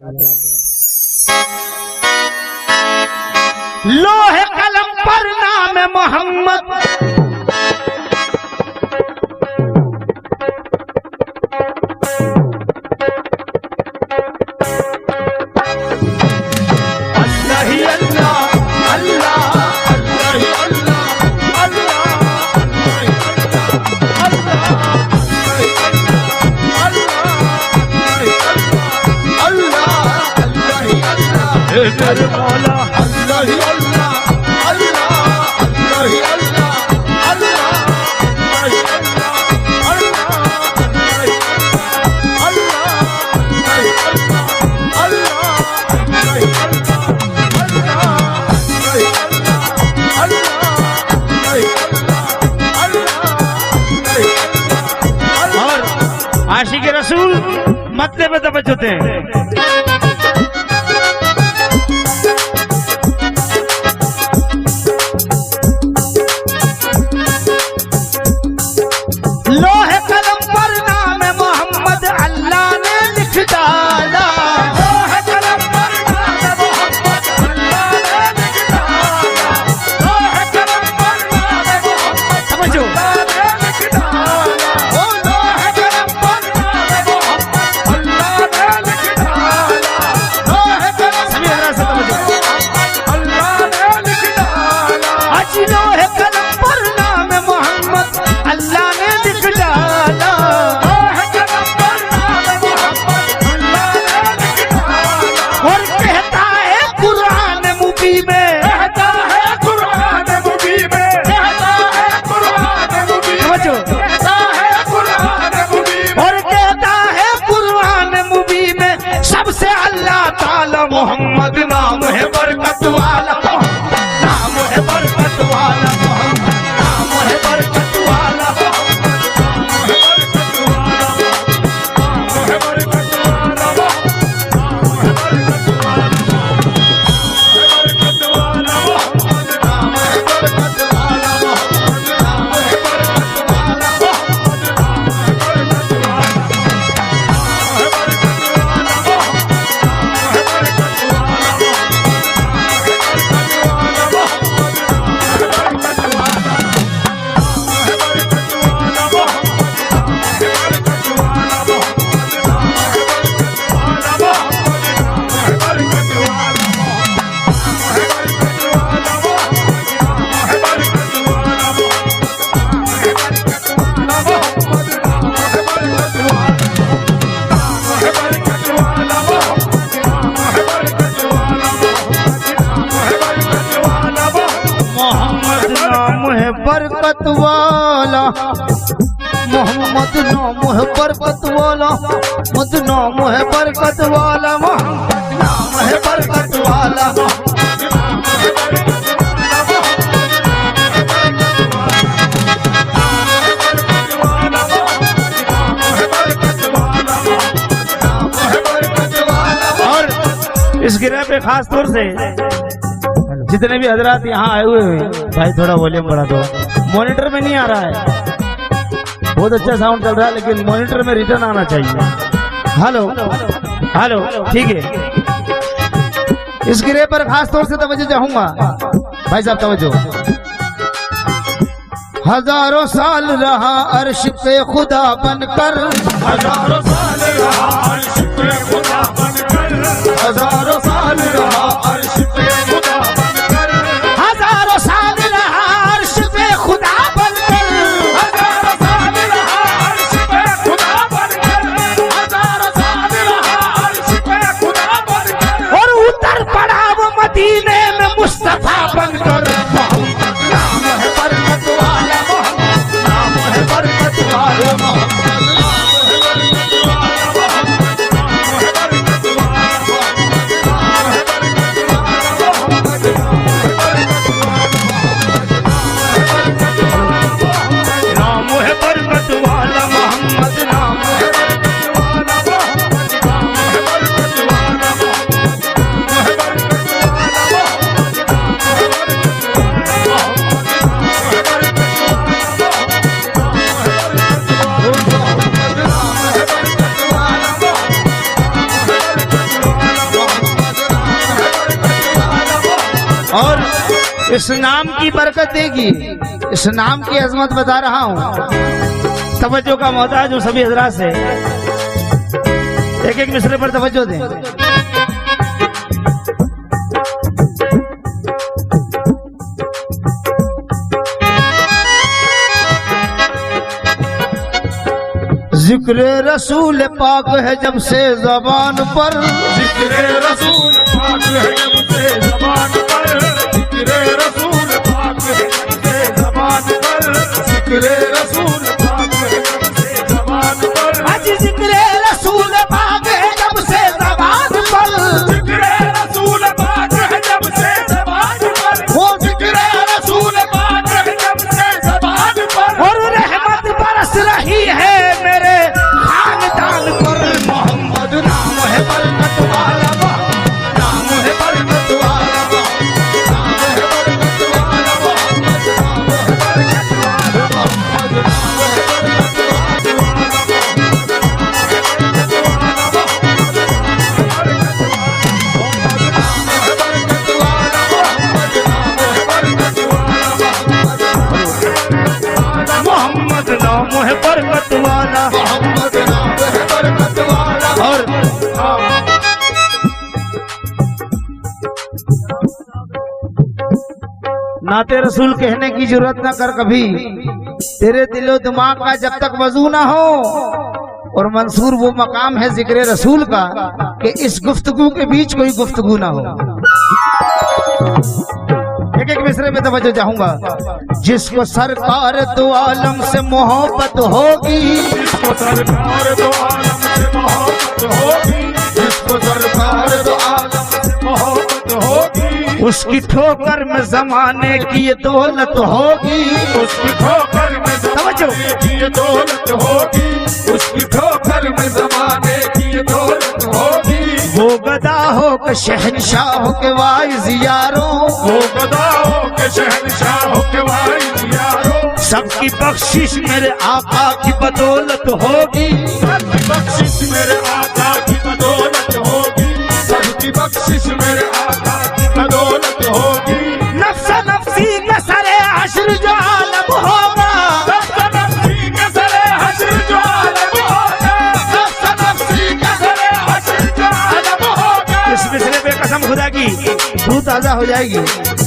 लोहे कलम पर नाम मोहम्मद अल्लाह ही अल्लाह अल्लाह अल्लाह ही अल्लाह मेरे मौला अल्लाह ही अल्लाह अल्लाह अल्लाह ही अल्लाह अल्लाह ही अल्लाह और आशिक रसूल मतले में तवज्जो दें। लोहे कलम पर नाम मोहम्मद अल्लाह ने लिख डाला। लोहे कलम पर नाम मोहम्मद अल्लाह ने लिख डाला। लोहे कलम पर नाम मोहम्मद समझो अल्लाह ने लिख डाला। ओ लोहे कलम पर नाम मोहम्मद अल्लाह ने लिख डाला। लोहे कलम सभी तरह से समझो अल्लाह ने लिख डाला। आज लोहे कलम पर नाम मोहम्मद अल्लाह ने लिख डाला। और कहता है कुरान मुबी में, कहता है कुरान मुबी में, कहता है कुरान मुबी में, कहता है कुरान मुबी में, और कहता है कुरान मुबी में सबसे अल्लाह ताला मोहम्मद नाम है बरकत वाला, नाम है बरकत वाला, नाम है बरकत वाला, बरकत वाला मोहम्मद नाम है बरकत वाला, मोहम्मद नाम है बरकत वाला, मोहम्मद नाम है बरकत वाला। और इस गिरह पे खास तौर से जितने भी हजरात यहाँ आए हुए हैं भाई थोड़ा वॉल्यूम बढ़ा दो। मॉनिटर में नहीं आ रहा है, बहुत अच्छा साउंड चल रहा है लेकिन मॉनिटर में रिटर्न आना चाहिए। हेलो हेलो ठीक है। इस गिरे पर खास तौर से तवज्जो चाहूंगा भाई साहब, तवज्जो। हजारों साल रहा अर्श पे खुदा बनकर, हजारों साल रहा अर्श पे खुदा बनकर, हजारों साल रहा अर्श पे खुदा बनकर, हजारों साल रहा अर्श पे खुदा बनकर, हजारों साल रहा अर्श पे खुदा बनकर, हजारों साल रहा अर्श पे खुदा बनकर, और उतर पड़ा वो मदीने में मुस्तफा बनकर। मोहम्मद नाम है बरकत वाला, मोहम्मद नाम है बरकत वाला, मोहम्मद नाम है बरकत वाला, मोहम्मद नाम है बरकत वाला। इस नाम की बरकत देगी, इस नाम की अजमत बता रहा हूँ। तवज्जो का मोहताज हूँ सभी हजरात से, एक एक मिसरे पर तवज्जो दें। जिक्र रसूल पाक है जब से ज़बान पर, जिक्र रसूल पाक है जब से ज़बान पर, जिक्र रसूल पाक है जब से ज़बान पर, जिक्र रसूल पाक है जब से ज़बान पर, आज जिक्र रसूल पाक है जब से ज़बान पर, जिक्र रसूल पाक है जब से ज़बान पर, वो जिक्र रसूल पाक है जब से ज़बान पर, और रहमत बरस रही है मेरे खानदान पर। मोहम्मद नाम है बरकत वाला, नाम है बरकत वाला, नाम है बरकत वाला, मोहम्मद नाम है बरकत वाला, मोहम्मद नाम है बरकत वाला, मोहम्मद नाम है बरकत वाला, मोहम्मद नाम है बरकत वाला। और नाते रसूल कहने की जरूरत ना कर कभी, तेरे दिलो दिमाग का जब तक वजू ना हो। और मंसूर वो मकाम है जिक्र रसूल का कि इस गुफ्तगू के बीच कोई गुफ्तगू ना हो। एक एक मिसरे में तवज्जो चाहूंगा। जिसको सरकार दो आलम से मोहब्बत होगी, जिसको सरकार दो आलम से मोहब्बत होगी, जिसको सरकार दो आलम से मोहब्बत होगी, उसकी ठोकर में जमाने की ये दौलत होगी, उसकी ठोकर में ज़माने की ये दौलत होगी, उसकी ठोकर में ज़माने की ये दौलत होगी। वो गदा हो के शहनशाह हो के वाइज यारों, वो गदाओं के शहंशाह के वाइज यारों, सबकी बख्शिश मेरे आका की बदौलत होगी। सबकी बख्शिश मेरे आका की बदौलत होगी, सबकी बख्शिश मेरे आका की बदौलत होगी। नफ्सा नफ्सी के सरे हश्र जो आलम होगा, नफ्सा नफ्सी के सरे हश्र जो आलम होगा, नफ्सा नफ्सी के सरे हश्र जो आलम होगा। इस मिसरे पे कसम खुदा की रूह ताजा हो जाएगी।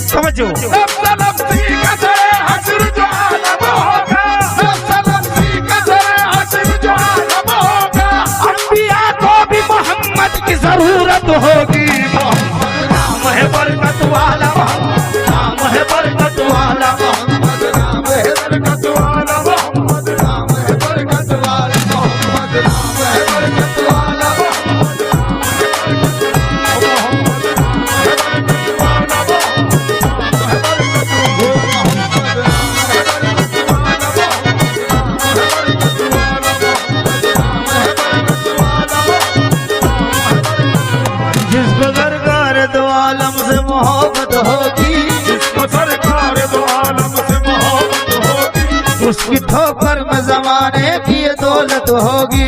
समझो, नफ्सा नफ्सी के सरे हश्र जो आलम होगा, नफ्सा नफ्सी के सरे हश्र जो आलम होगा। अंबिया को भी मोहम्मद की जरूरत होगी। मोहम्मद नाम है बरकत वाला, नाम है बरकत वाला, मोहम्मद नाम है बरकत वाला, मोहम्मद नाम है बरकत वाला, मोहम्मद नाम है बरकत वाला, मोहम्मद नाम है बरकत वाला, जिसको सरकार दो आलम से मोहब्बत होगी, जिसको सरकार दो आलम से मोहब्बत होगी, उसकी ठोकर में जमाने की ये दौलत होगी।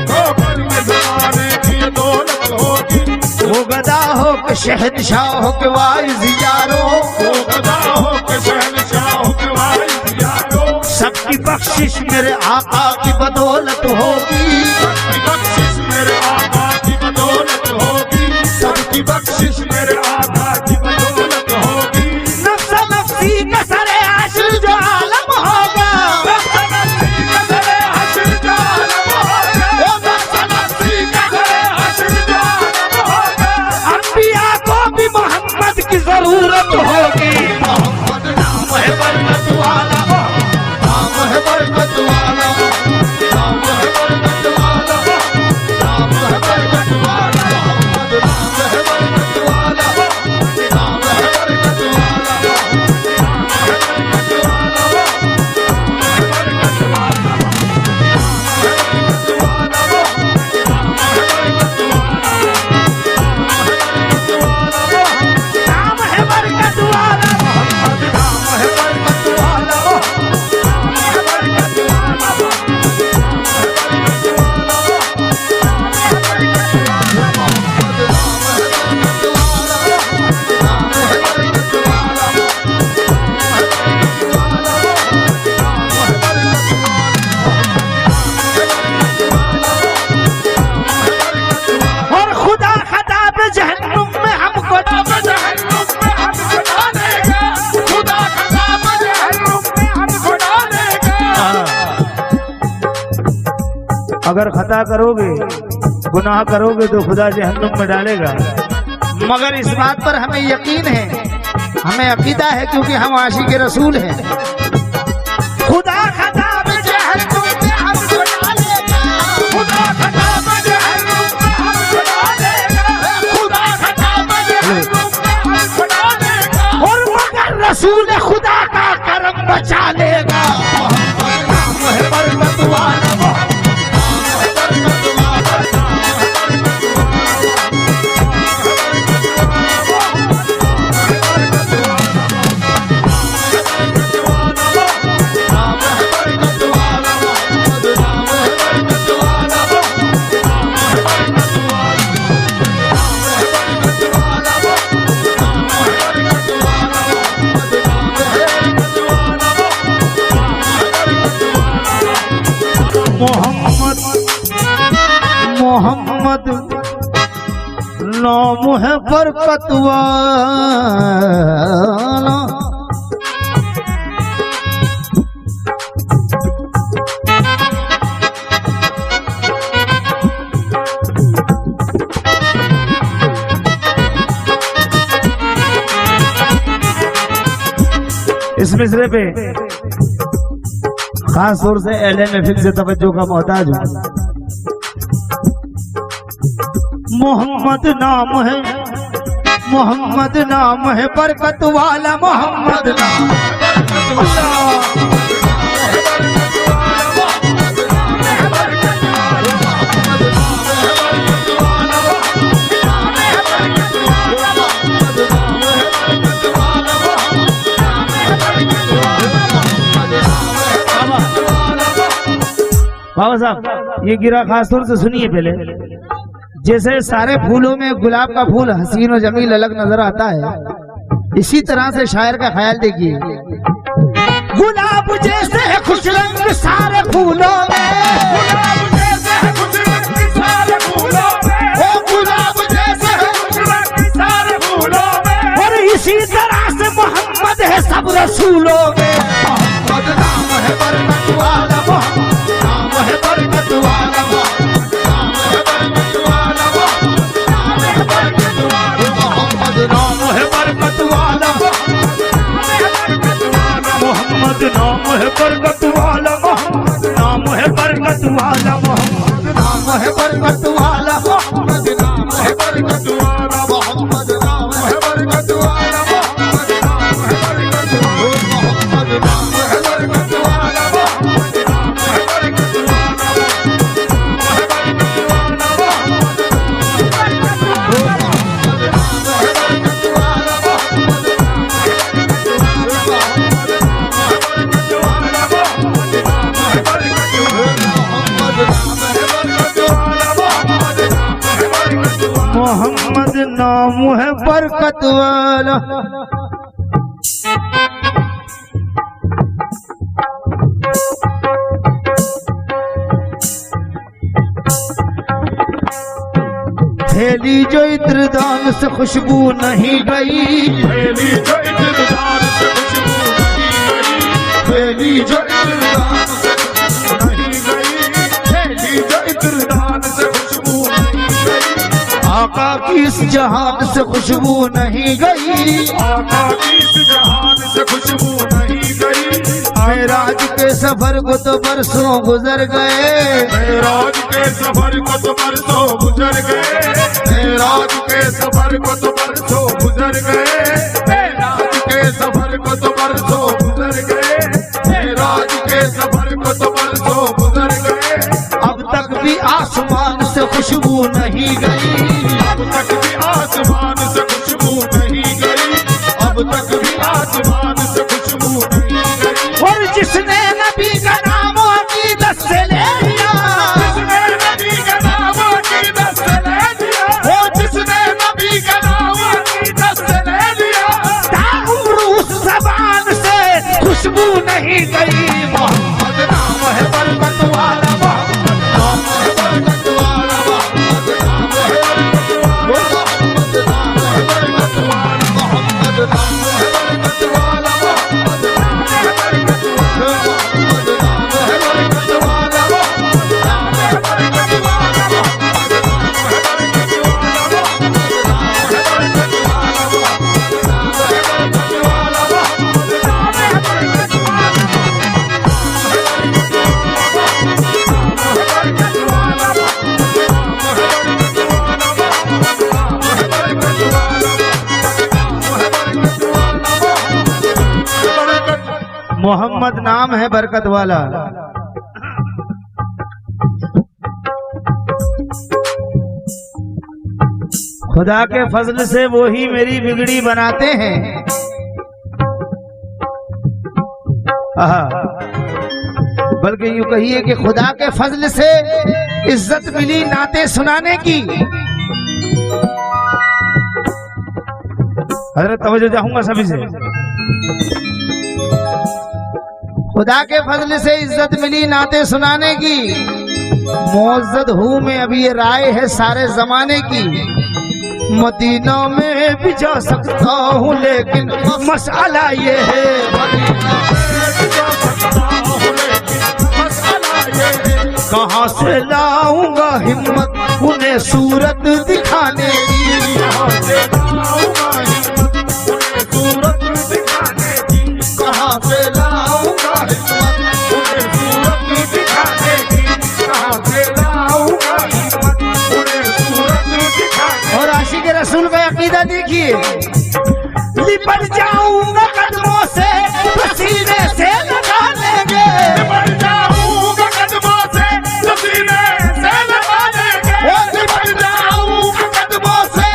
ठोकर में ज़माने की ये दौलत होगी, वो गदा हो के शहनशाह हो के वाइज यारों, वो गदाओं के शहंशाह के वाइज यारों, सबकी बख्शिश मेरे आका की बदौलत होगी। सबकी बख्शिश मेरे आका की बदौलत होगी, सबकी बख्शिश मेरे आका की बदौलत होगी। नफ्सा नफ्सी का सरे हश्र जो आलम होगा, नफ्सा नफ्सी का सरे हश्र जो आलम होगा, वो नफ्सा नफ्सी का सरे हश्र जो आलम होगा। अंबिया को भी मोहम्मद की जरूरत होगी। मोहम्मद नाम है बरकत वाला, नाम है बरकत वाला, नाम है बरकत अगर खता करोगे, गुनाह करोगे तो खुदा जहन्नुम में डालेगा। मगर इस बात पर हमें यकीन है, हमें अकीदा है, क्योंकि हम आशिक रसूल हैं। खुदा खता में जहन्नुम में हमको डालेगा, खुदा खता में जहन्नुम में हमको डालेगा, खुदा खता में जहन्नुम में हमको डालेगा, और मगर रसूल खुदा का करम बचा लेगा। नाम है बरकत वाला, मोहम्मद नाम है बरकत वाला, इस मिसरे पे खास तौर से अहले महफिल से तवज्जो का मोहताज हूँ। मोहम्मद नाम है बरकत वाला, मोहम्मद नाम बाबा साहब, ये गिरा खास तौर से सुनिए पहले। जैसे सारे फूलों में गुलाब का फूल हसीन और जमील अलग नजर आता है, इसी तरह से शायर का ख्याल देखिए। गुलाब जैसे है खुश रंग सारे फूलों में, गुलाब जैसे है खुश रंग सारे फूलों में, ओ गुलाब जैसे है खुश रंग सारे फूलों में, और इसी तरह से मोहम्मद है सब रसूलों में। मोहम्मद नाम है बरकत वाला, मोहम्मद नाम है बरकत वाला, मोहम्मद नाम है बरकत वाला, मोहम्मद नाम है बरकत वाला, मोहम्मद नाम है बरकत वाला, मोहम्मद नाम है बरकत वाला, मोहम्मद नाम है बरकत वाला, मोहम्मद नाम है बरकत वाला, मोहम्मद नाम है बरकत वाला, मोहम्मद नाम है बरकत वाला, मोहम्मद नाम है बरकत वाला, मोहम्मद नाम है बरकत वाला, मोहम्मद नाम है बरकत वाला। थैली जो इत्रदान से खुशबू नहीं गई, थैली जो इत्रदान से खुशबू नहीं गई, थैली जो इत्रदान से खुशबू नहीं गई, थैली जो इत्रदान से खुशबू नहीं गई, आका की इस जहान से खुशबू नहीं गई, आका की इस जहान से खुशबू नहीं गई, मेराज के सफर को तो बरसों गुजर गए, मेराज के सफर को तो बरसों गुजर गए, मेराज के सफर को तो बरसों गुजर गए, मेराज के सफर को तो बरसों गुजर गए, मेराज के सफर को तो बरसों गुजर गए, अब तक भी आसमान से खुशबू नहीं गई, अब तक भी आसमान से खुशबू नहीं गई, अब तक भी आसमान से खुशबू नहीं गई, और जिसने नबी का नाम अकीदत से ले लिया, जिसने नबी का नाम अकीदत से ले लिया, वो जिसने नबी का नाम अकीदत से ले लिया, ताउम्र उस ज़बान से खुशबू नहीं गई। मोहम्मद नाम है बरकत वाला, मोहम्मद नाम है बरकत वाला, मोहम्मद नाम है बरकत मोहम्मद नाम है बरकत वाला। खुदा के फजल से वो ही मेरी बिगड़ी बनाते हैं। बल्कि यूं कहिए कि खुदा के फजल से इज्जत मिली नाते सुनाने की। हजरत तवज्जो चाहूंगा सभी से। खुदा के फजल से इज्जत मिली नाते सुनाने की। मुअज़्ज़द हूँ मैं, अभी ये राय है सारे जमाने की। मदीना में भी जा सकता हूँ लेकिन मसला ये है, कहाँ से लाऊंगा हिम्मत उन्हें सूरत दिखाने की। कहाँ से लाऊंगा हिम्मत उन्हें सूरत दिखाने की। कहाँ से लाऊंगा हिम्मत उन्हें सूरत दिखाने। और आशिक रसूल का अकीदा देखिए, लिपट जाऊंगा कदमों से पसीने से लगा लेंगे। लिपट जाऊंगा कदमों से सीने से लगा देंगे। लिपट जाऊंगा कदमों से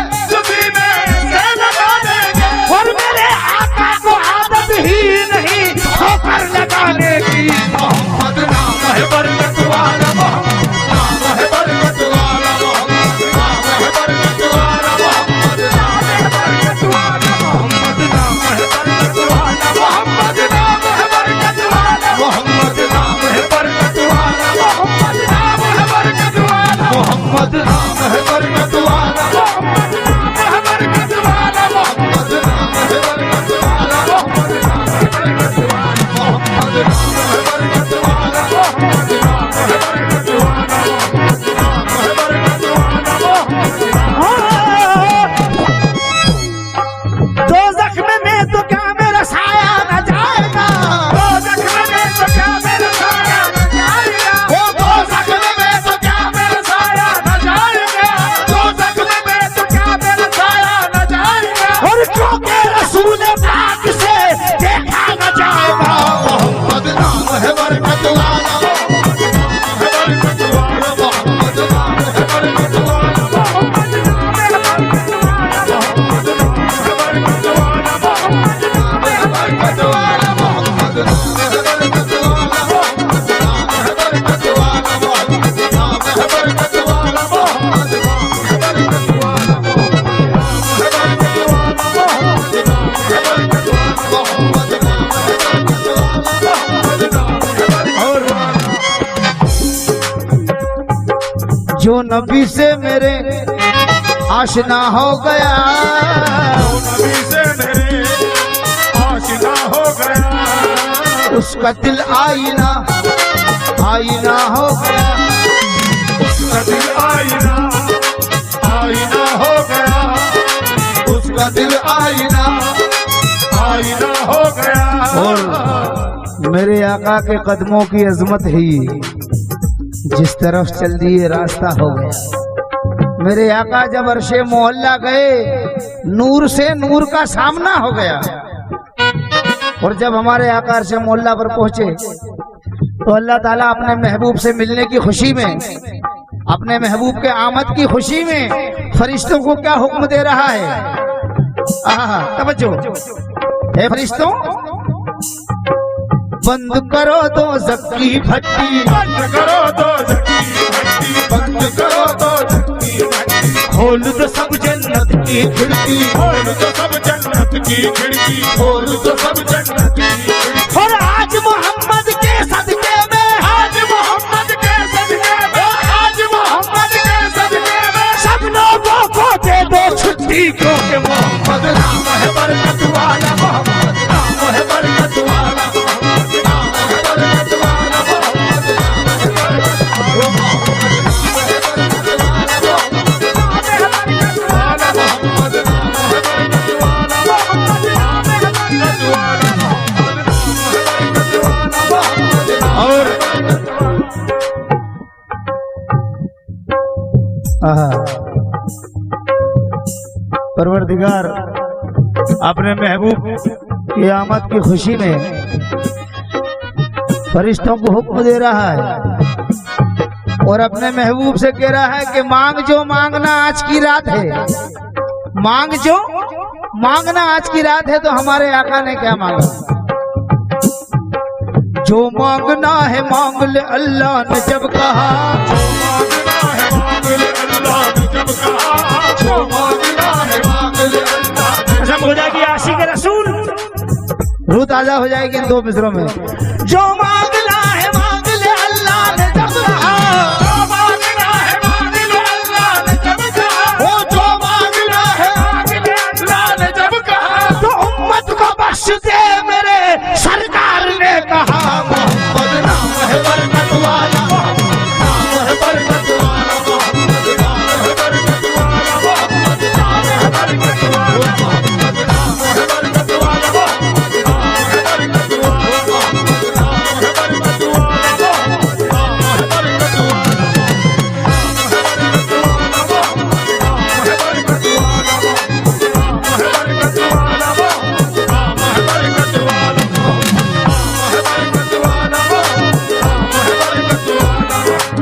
सीने से लगा देंगे। और मेरे आका को आदत ही नहीं ठोकर लगाने की। मोहम्मद नाम है बरकत वाला, मोहम्मद नाम है बरकत वाला, मोहम्मद नाम है बरकत वाला, मोहम्मद नाम है बरकत वाला, मोहम्मद नाम है बरकत वाला, मोहम्मद नाम है बरकत वाला, मोहम्मद नाम है बरकत वाला, मोहम्मद नाम है बरकत वाला, मोहम्मद नाम है बरकत वाला, मोहम्मद नाम है बरकत वाला, मोहम्मद नाम है बरकत वाला, मोहम्मद नाम है बरकत वाला, मोहम्मद नाम है बरकत वाला, मोहम्मद नाम है बरकत वाला, मोहम्मद नाम है बरकत वाला, दो जख्म में तो क्या मेरा साया न जाएगा। दो जख्म में तो क्या मेरा साया न जाएगा। दो जख्म में तो क्या मेरा साया न जाएगा। दो जख्म में तो क्या मेरा साया न जाएगा। और क्योंकि रसूल पाक से देखा न जाएगा। मोहम्मद नाम है बरकत वाला, मोहम्मद नाम है बरकत वाला, मोहम्मद नाम है बरकत वाला, मोहम्मद नाम है बरकत वाला, मोहम्मद नाम है बरकत वाला, मोहम्मद नाम है बरकत वाला, मोहम्मद नाम है बरकत वाला, मोहम्मद नाम है बरकत वाला, मोहम्मद नाम है बरकत वाला, मोहम्मद नाम है बरकत वाला, मोहम्मद नाम है बरकत वाला, मोहम्मद नाम है बरकत वाला, मोहम्मद नाम है बरकत वाला। जो नबी से मेरे आशना हो गया, नबी से मेरे आशिना हो गया। उसका दिल आईना आईना हो गया। उसका दिल आईना आईना हो गया। उसका दिल आईना आईना हो गया। और मेरे आका के कदमों की अजमत ही जिस तरफ चल दिए रास्ता हो गया। मेरे आका जब अर्शे मोहल्ला गए, नूर से नूर का सामना हो गया। और जब हमारे आका अर्शे मोहल्ला पर पहुंचे तो अल्लाह ताला अपने महबूब से मिलने की खुशी में, अपने महबूब के आमद की खुशी में फरिश्तों को क्या हुक्म दे रहा है। आहा, तवज्जो। हे फरिश्तों, बंद करो दो जक्की भट्टी, बंद करो दो जक्की भट्टी, बंद करो दो जक्की भट्टी, खोल दो सब जन्नत की खिड़की। खोल दो सब जन्नत की खिड़की, खोल दो सब जन्नत की खिड़की। और आज मोहम्मद के सदके में, आज मोहम्मद के सदके में, आज मोहम्मद के सदके में सब लोगों को दे दो छुट्टी, क्योंकि मोहम्मद नाम है बरकत वाला, मोहम्मद नाम है बरकत वाला, मोहम्मद नाम है बरकत वाला, मोहम्मद नाम है बरकत वाला, मोहम्मद नाम है बरकत वाला, मोहम्मद नाम है बरकत वाला, मोहम्मद नाम है बरकत वाला, मोहम्मद नाम है बरकत वाला, मोहम्मद नाम है बरकत वाला, मोहम्मद नाम है और परवरदिगार अपने महबूब की आमद की खुशी में फरिश्तों को हुक्म दे रहा है और अपने महबूब से कह रहा है कि मांग जो मांगना आज की रात है, मांग जो मांगना आज की रात है। तो हमारे आका ने क्या मांगा? जो मांगना है मांग ले अल्लाह ने जब कहा, मांगना है मांग ले अल्लाह ने जब कहा, जो मांगना है मांग ले अल्लाह ने कसम खुदा की आशिक रसूल। रूह ताजा हो जाएगी इन दो मिसरों में। जो मांगना है मांग ले अल्लाह ने जब कहा, जो मांगना है मांग ले अल्लाह ने जब कहा, वो जो मांगना है मांग ले अल्लाह ने जब कहा, तो उम्मत को बख्श दे मेरे सरकार ने कहा। मोहम्मद नाम है बरकत वाला, नाम है बरकत वाला, मोहम्मद नाम है बरकत वाला, मोहम्मद नाम है बरकत वाला, मोहम्मद नाम है बरकत वाला, मोहम्मद नाम है बरकत वाला, मोहम्मद नाम है बरकत वाला, मोहम्मद नाम है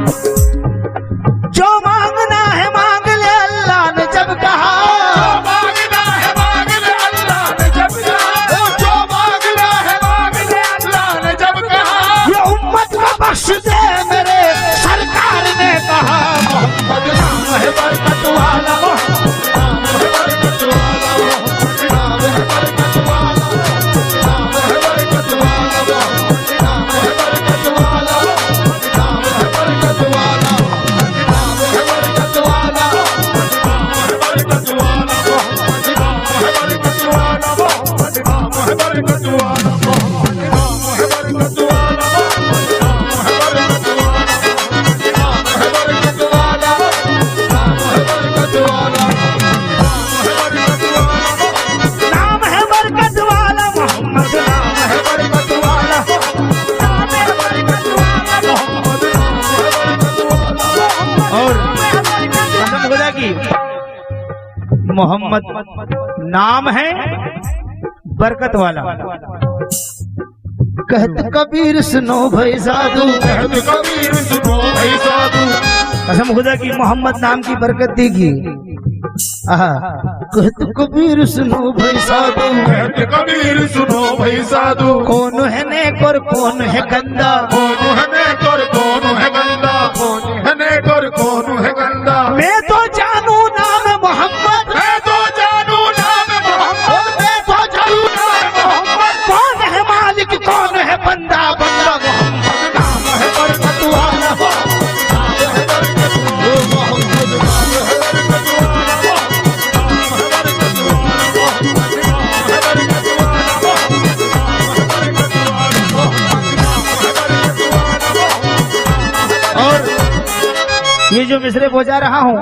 बरकत जो मांगना है मांग ले अल्लाह ने जब कहा, मांगना है मांग ले अल्लाह ने जब कहा, वो जो मांगना है मांग ले अल्लाह ने जब कहा, ये उम्मत को बख्श दे मेरे सरकार ने कहा। मोहम्मद नाम है बरकत वाला, मोहम्मद नाम है बरकत वाला, मोहम्मद नाम है बरकत वाला, नाम है बरकत वाला, मोहम्मद नाम है बरकत वाला, नाम है बरकत वाला, नाम है बरकत वाला, बरकत वाला, मोहम्मद नाम है बरकत वाला, मोहम्मद नाम है बरकत वाला, मोहम्मद नाम है बरकत वाला, मोहम्मद नाम है बरकत वाला, नाम है बरकत वाला, नाम है बरकत वाला, नाम है बरकत वाला, मोहम्मद नाम है बरकत वाला, नाम है बरकत वाला, मोहम्मद नाम है बरकत वाला। और कसम खुदा की मोहम्मद नाम है बरकत वाला। कहत कबीर सुनो भाई साधु, कहत कबीर सुनो भाई साधु, कसम खुदा की मोहम्मद नाम की बरकत देखी। कहत कबीर सुनो भाई साधु, कहत कबीर सुनो भाई साधु, कौन है नेक और कौन है गंदा, कौन है नेक और कौन है गंदा, कौन है नेक और कौन है गंदा, मैं तो जानू नाम मोहम्मद, मैं तो जानू नाम मोहम्मद, मैं तो जानू नाम मोहम्मद, कौन है मालिक कौन है बंदा, बंदा मोहम्मद नाम है बरकत वाला, नाम है बरकत वाला, मोहम्मद नाम है बरकत वाला, नाम है बरकत वाला, मोहम्मद नाम है बरकत वाला, मोहम्मद नाम है बरकत वाला, मोहम्मद नाम है बरकत वाला। और ये जो मिसरे पहुंचा रहा हूँ,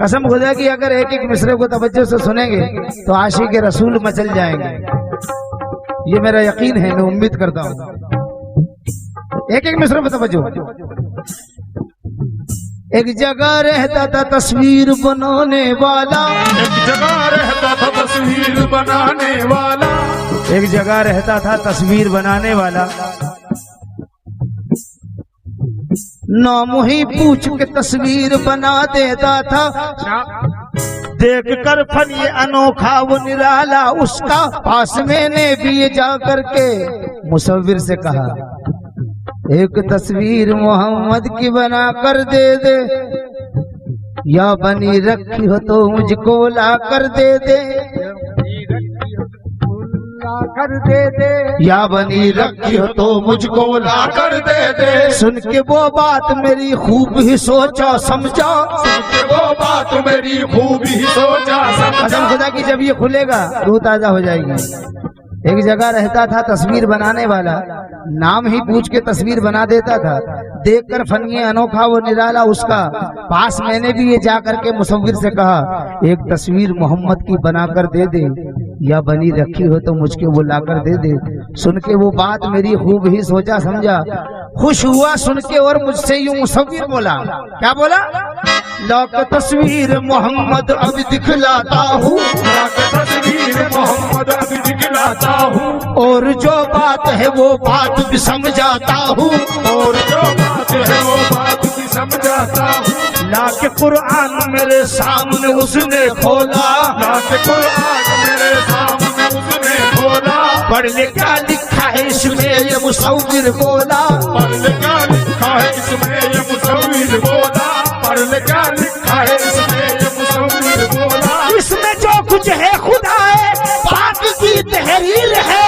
कसम खुदा की अगर एक एक मिसरे को तवज्जो से सुनेंगे तो आशिक के रसूल मचल जाएंगे। ये मेरा यकीन है, मैं उम्मीद करता हूँ। एक एक मिसरे पर तवज्जो। एक जगह रहता था तस्वीर बनाने वाला, एक जगह रहता था तस्वीर बनाने वाला, एक जगह रहता था तस्वीर बनाने वाला, नाम ही पूछ के तस्वीर बना देता था। देख कर फन ये अनोखा वो निराला उसका, पास मैंने भी ये जा करके मुसव्विर से कहा, एक तस्वीर मोहम्मद की बना कर दे दे, या बनी रखी हो तो मुझको ला कर दे दे, कर दे दे, या बनी रखी हो तो मुझको ला कर दे दे। सुन के वो बात मेरी खूब ही सोचा समझा, सुन के वो बात मेरी खूब ही सोचा समझा। कसम खुदा की जब ये खुलेगा रूह ताजा हो जाएगी। एक जगह रहता था तस्वीर बनाने वाला, नाम ही पूछ के तस्वीर बना देता था। देखकर फन ये अनोखा वो निराला उसका, पास मैंने भी ये जा करके मुसव्विर से कहा, एक तस्वीर मोहम्मद की बनाकर दे दे, या बनी रखी हो तो मुझको वो लाकर दे दे। सुन के वो बात मेरी खूब ही सोचा समझा, खुश हुआ सुन के और मुझसे यूं मुसव्विर बोला, क्या बोला? लौक तस्वीर मोहम्मद अब दिखलाता हूँ, तस्वीर मोहम्मद अभी दिखलाता हूँ, और जो बात है वो बात भी समझाता हूँ, और जो बात है वो बात भी समझाता हूँ। लाके कुरान मेरे सामने उसने खोला, लाके कुरान मेरे सामने उसने खोला, पढ़ ले क्या लिखा है इसमें ये मुसव्विर बोला, पढ़ ले क्या लिखा है इसमें ये मुसव्विर बोला, पढ़ ले क्या लिखा है इसमें ये मुसव्विर बोला। इसमें जो कुछ है खुदा है पाक की तहरीर है,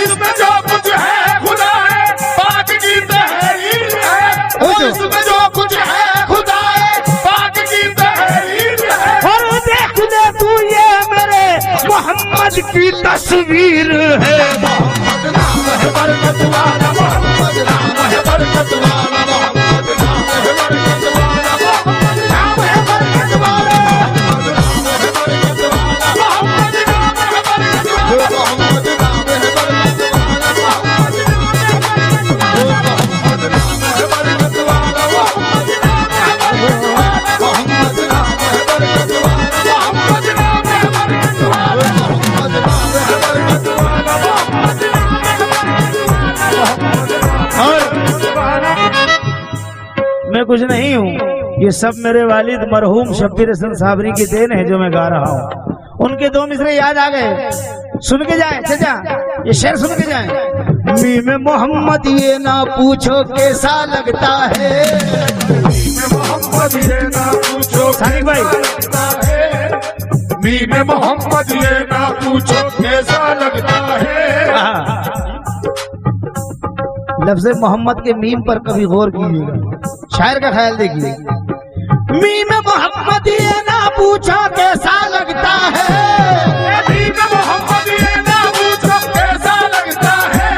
इसमें जो कुछ है खुदा है पाक की तहरीर है, और इसमें जो कुछ है खुदा है पाक की तहरीर है। और देख ले तू ये मेरे मोहम्मद की तस्वीर है। मोहम्मद नाम है बरकत वाला, मोहम्मद नाम है बरकत वाला, मोहम्मद नाम है बरकत वाला, मोहम्मद नाम है बरकत वाला, मोहम्मद नाम है बरकत वाला, मोहम्मद नाम है बरकत वाला, मोहम्मद नाम है बरकत वाला, मोहम्मद नाम है बरकत वाला, मोहम्मद नाम है बरकत वाला, मोहम्मद नाम है बरकत वाला, मोहम्मद नाम है बरकत वाला, मोहम्मद मैं कुछ नहीं हूँ, ये सब मेरे वालिद मरहूम शब्बीर हसन साबरी की देन है जो मैं गा रहा हूँ। उनके दो मिसरे याद आ गए, सुन के जाए चाचा, ये शेर सुन के जाए। मीम मोहम्मद ये ना पूछो कैसा लगता है, मोहम्मद ये ना पूछो सानिक भाई, लगता है, मीम मोहम्मद ये ना पूछो कैसा लगता है। लफ्ज़ मोहम्मद के मीम पर कभी गौर कीजिएगा, शायर का ख्याल देखिए। मीम मोहम्मद ये ना पूछो कैसा लगता है, मीम मोहम्मद ये ना पूछो कैसा लगता है,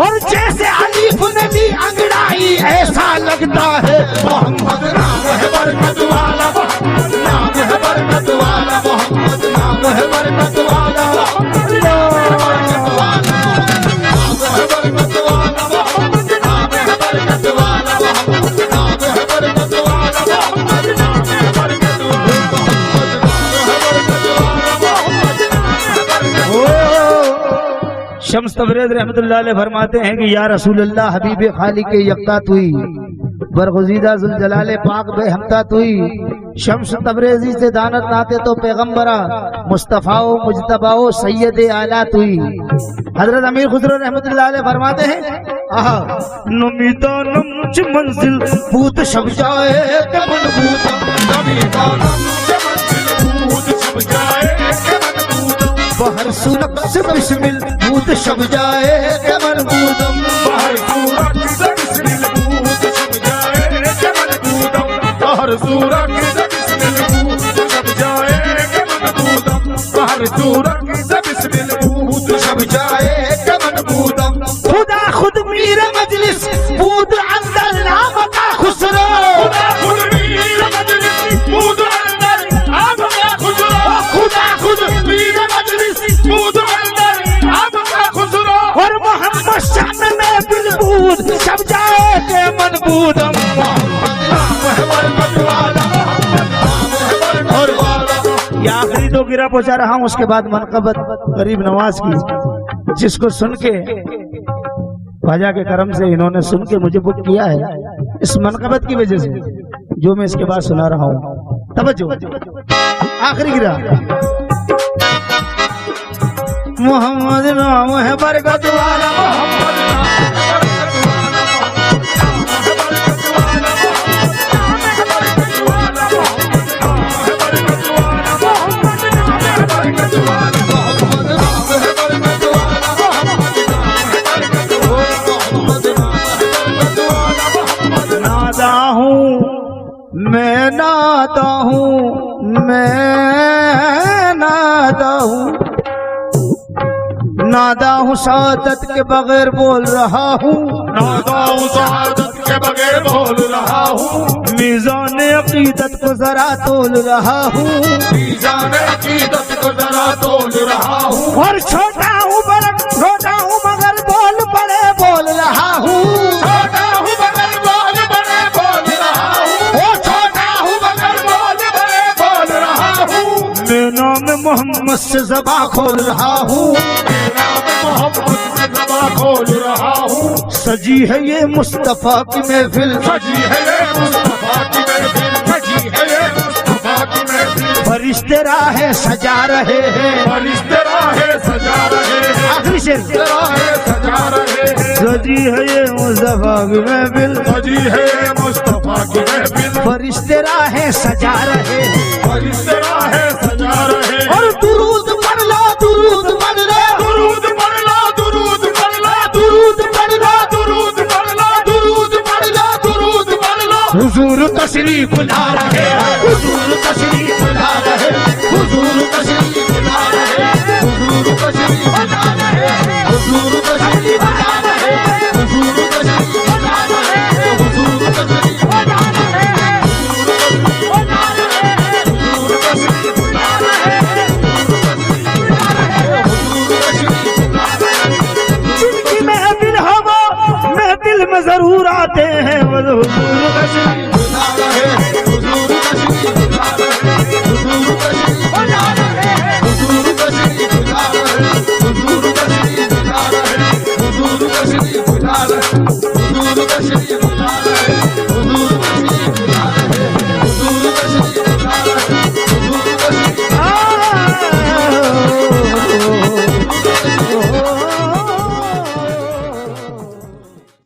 और जैसे अलीफ ने दी अंगड़ाई ऐसा लगता है। मोहम्मद नाम है बरकत वाला, मोहम्मद नाम है बरकत वाला, मोहम्मद नाम है बरकत वाला, मोहम्मद नाम है बरकत वाला, नाम है बरकत वाला, मोहम्मद नाम है बरकत वाला, मोहम्मद नाम है बरकत वाला, मोहम्मद नाम है बरकत वाला, मोहम्मद नाम है बरकत वाला, मोहम्मद नाम है बरकत वाला। शम्स तबरेज़ रहमतुल्लाह अलैह फरमाते हैं कि या रसूल अल्लाह हबीब खालिक यक्ता तुई, बरगुज़ीदा जुल जलाले पाक बे हमता तुई, शम्स तबरेज़ी से दानत नाते तो पैगंबरा, मुस्तफ़ाओ मुजतबाओ सैयद आला तुई। हजरत अमीर खुसरो रहमतुल्लाह अलैह फरमाते हैं, आहा नमीता नमच मंजिल भूत शब जाए के मन भूत, नमीता नमच मंजिल भूत शब जाए के मन भूत, बहर सुनक से बिस्मिल भूत शब जाए के मन भूतम, बाहर सूरत से बिस्मिल भूत शब जाए के मन भूतम, बाहर सूरत से बिस्मिल भूत शब जाए के मन भूतम, बाहर सूरत से बिस्मिल भूत शब जाए के मन भूतम। खुदा खुद मीर मजलिस भूत अंदर नाम का खुसरो, खुदा खुद मीर मजलिस भूत अंदर आपका खुसरो, खुदा खुद मीर मजलिस भूत अंदर आपका खुसरो, और मोहम्मद शान में बिलबूद शब जाए के मन भूतम। मोहम्मद नाम है बरकत वाला, मोहम्मद नाम है बरकत वाला। ये आखिरी दो गिरा पहुंचा रहा हूँ, उसके बाद मनकबत गरीब नवाज की, जिसको सुन के ख्वाजा के करम से इन्होंने सुन के मुझे बुक किया है, इस मनकबत की वजह से जो मैं इसके बाद सुना रहा हूँ। तवज्जो, आखिरी गिरा। मोहम्मद नाम है बरकत वाला, मोहम्मद नाम है बरकत वाला, मोहम्मद नाम है बरकत वाला, मोहम्मद नाम है बरकत वाला, मोहम्मद नाम है बरकत वाला, मोहम्मद नाम है बरकत वाला, मोहम्मद नाम है बरकत वाला, मोहम्मद नाम है बरकत वाला। नादा हूँ मैं नादा हूँ मैं नादा हूँ, नादा हूँ सादत के बगैर बोल रहा हूँ, नादा हूँ शहादत के बगैर बोल रहा हूँ, मीज़ान अकीदत को जरा तोल रहा हूँ, मीज़ान अकीदत को जरा तोल रहा हूँ, और छोटा हूँ मगर बोल बड़े बोल रहा हूँ, छोटा हूँ मगर बोल बड़े बोल रहा हूँ, ओ छोटा हूँ मगर मोहम्मद से ज़बां खोल रहा हूँ, नाम मोहम्मद से ज़बां खोल रहा हूँ। सजी है ये मुस्तफा की महफिल, सजी है ये मुस्तफा की महफिल, सजी है ये मुस्तफा की महफिल। फरिश्ते राहें सजा रहे हैं, फरिश्ते राहें सजा रहे हैं, आखिरी शेर, राहें सजा रहे हैं। सजी है ये मुस्तफा की महफिल, सजी है ये मुस्तफा की महफिल, फरिश्ते राहें सजा रहे हैं। फरिश्ते राहें सजा रहे हैं। और दुरूद पढ़ लो, दुरूद पढ़ लो, दुरूद पढ़ लो, दुरूद पढ़ लो, दुरूद पढ़ लो, दुरूद पढ़ लो, दुरूद पढ़ लो, दुरूद पढ़ लो। हुजूर तशरीफ ला रहे हैं, हुजूर तशरीफ ला रहे हैं, हुजूर तशरीफ ला रहे हैं, हुजूर तशरीफ ला रहे हैं, हुजूर तशरीफ ला रहे हैं, हुजूर तशरीफ ला रहे हैं, हुजूर तशरीफ ला रहे हैं, हुजूर तशरीफ ला रहे हैं, हुजूर तशरीफ ला रहे हैं। जिनकी महफिल हो वो महफिल में जरूर आते हैं, वो हुजूर तशरीफ ला रहे हैं, हुजूर तशरीफ ला रहे हैं, हुजूर तशरीफ ला रहे हैं, हुजूर तशरीफ ला रहे हैं, हुजूर तशरीफ ला रहे हैं, हुजूर तशरीफ ला रहे हैं, हुजूर तशरीफ